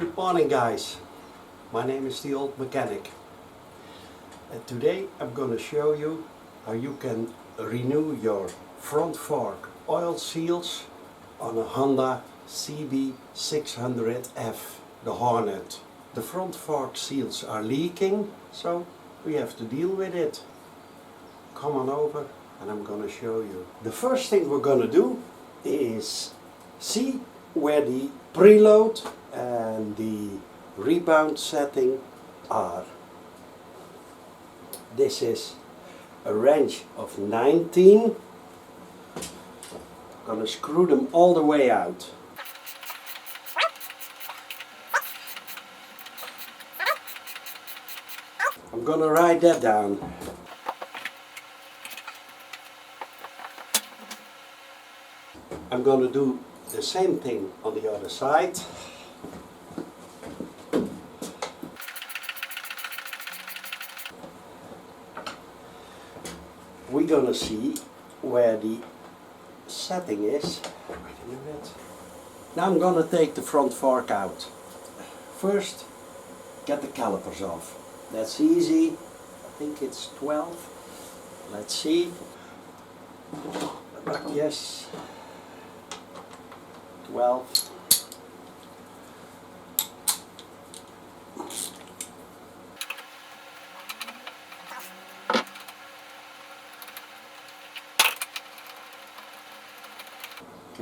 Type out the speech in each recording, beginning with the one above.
Good morning guys, my name is the Old Mechanic and today I'm going to show you how you can renew your front fork oil seals on a Honda CB600F, the Hornet. The front fork seals are leaking, so we have to deal with it. Come on over and I'm going to show you. The first thing we're going to do is see where the preload and the rebound setting are. This is a wrench of 19. I'm going to screw them all the way out. I'm going to write that down. I'm going to do the same thing on the other side. We're going to see where the setting is. Wait a minute. Now I'm going to take the front fork out. First, get the calipers off. That's easy. I think it's 12. Let's see. Yes. 12.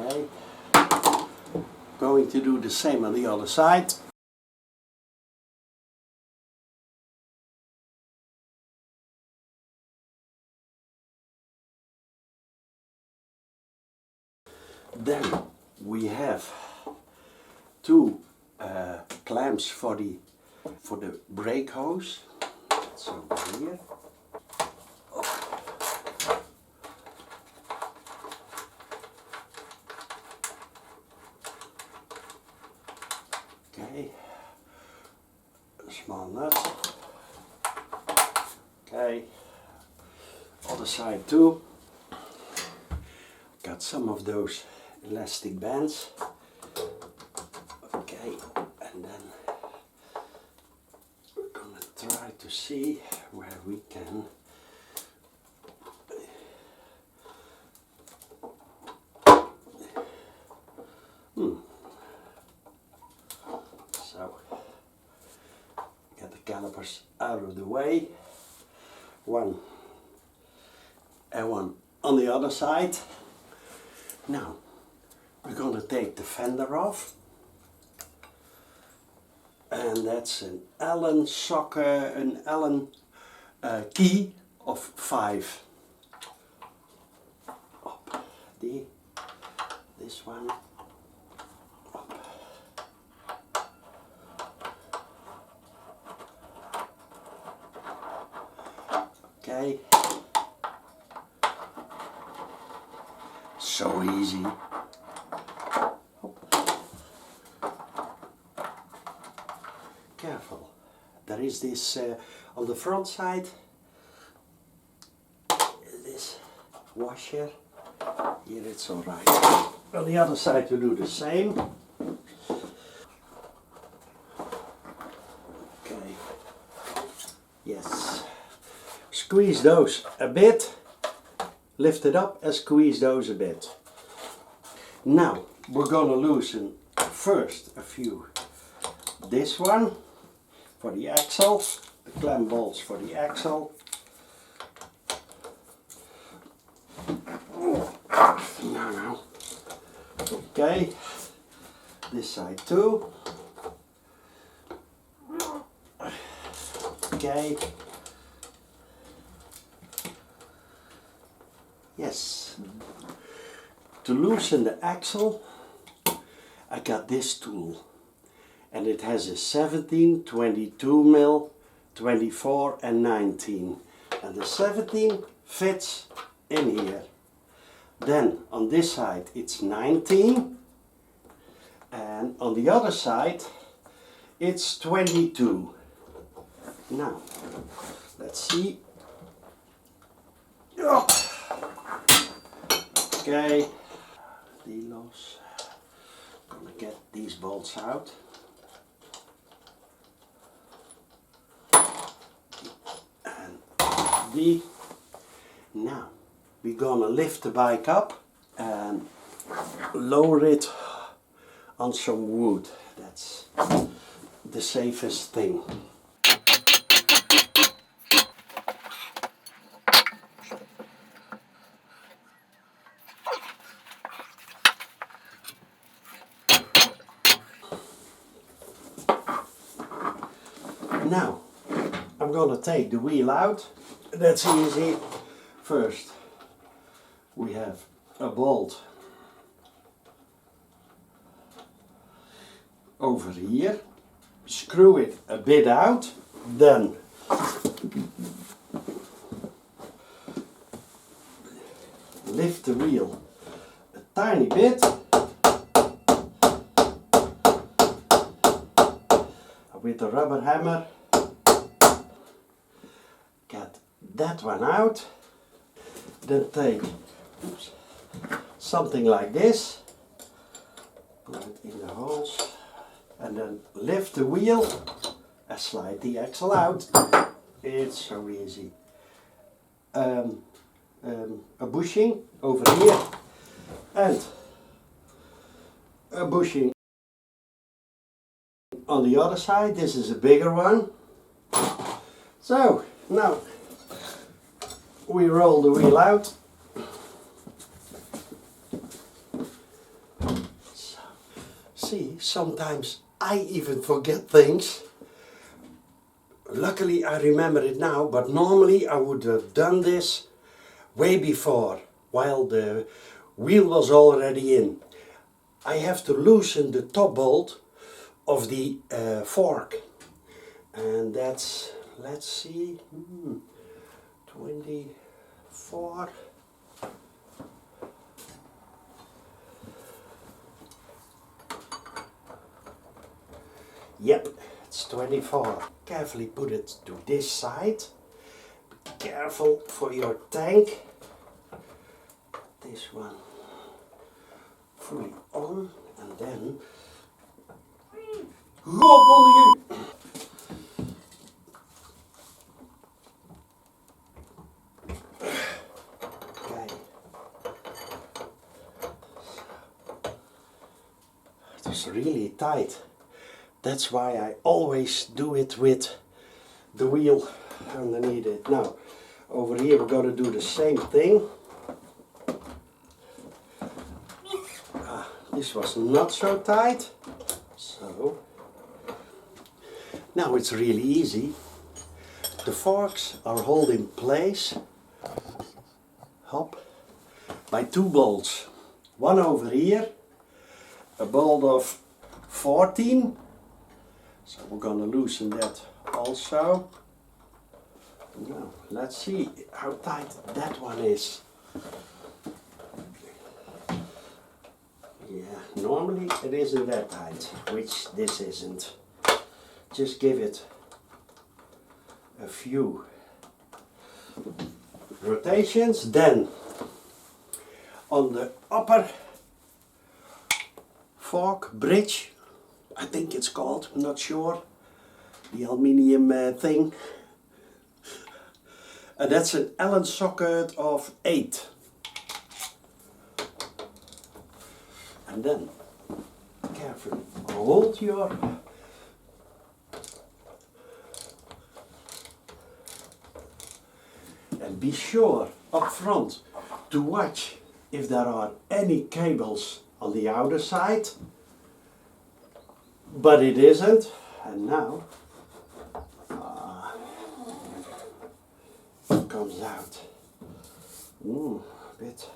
Okay. Going to do the same on the other side. Then we have two clamps for the brake hose. That's over here. Okay, a small nut. Okay, other side too. Got some of those elastic bands. Okay, and then we're gonna try to see where we can So get the calipers out of the way. One and one on the other side. Now we're going to take the fender off, and that's an Allen socket, an Allen key of 5. Up this one. Up. Okay. So easy. Careful. There is this on the front side, this washer. Here it's alright. On the other side we do the same. Okay. Yes. Squeeze those a bit. Lift it up and squeeze those a bit. Now we're going to loosen first a few. This one for the axle, the clamp bolts for the axle. No. Okay, this side too. Okay. Yes. To loosen the axle, I got this tool. And it has a 17, 22 mil, 24 and 19. And the 17 fits in here. Then on this side it's 19. And on the other side it's 22. Now, let's see. Okay. Delos. Gonna get these bolts out. D. Now we're gonna lift the bike up and lower it on some wood. That's the safest thing. Now I'm gonna take the wheel out. That's easy. First we have a bolt over here. Screw it a bit out, then lift the wheel a tiny bit with the rubber hammer. Get that one out, then take something like this, put it in the holes, and then lift the wheel and slide the axle out. It's so easy. A bushing over here and a bushing on the other side. This is a bigger one. So now we roll the wheel out. So, see, sometimes I even forget things. Luckily I remember it now, but normally I would have done this way before, while the wheel was already in. I have to loosen the top bolt of the fork, and that's, let's see, 24. Yep, it's 24. Carefully put it to this side. Be careful for your tank. This one fully on, and then God, okay. It's really tight. That's why I always do it with the wheel underneath it. Now, over here we're going to do the same thing. This was not so tight, so now it's really easy. The forks are held in place, hop, by two bolts. One over here, a bolt of 14, so we're gonna loosen that also. Now let's see how tight that one is. Yeah, normally it isn't that tight, which this isn't. Just give it a few rotations. Then on the upper fork bridge, I think it's called, I'm not sure, the aluminium thing, and that's an Allen socket of 8. And then carefully hold your and be sure up front to watch if there are any cables on the outer side, but it isn't. And now it comes out a bit.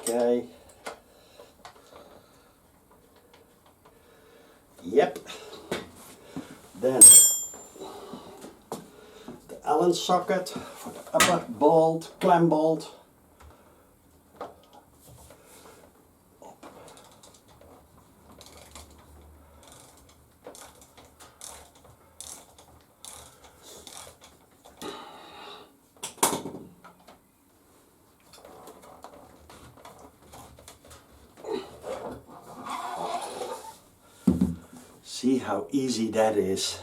Okay. Yep. Then the Allen socket for the upper bolt, clamp bolt. See how easy that is.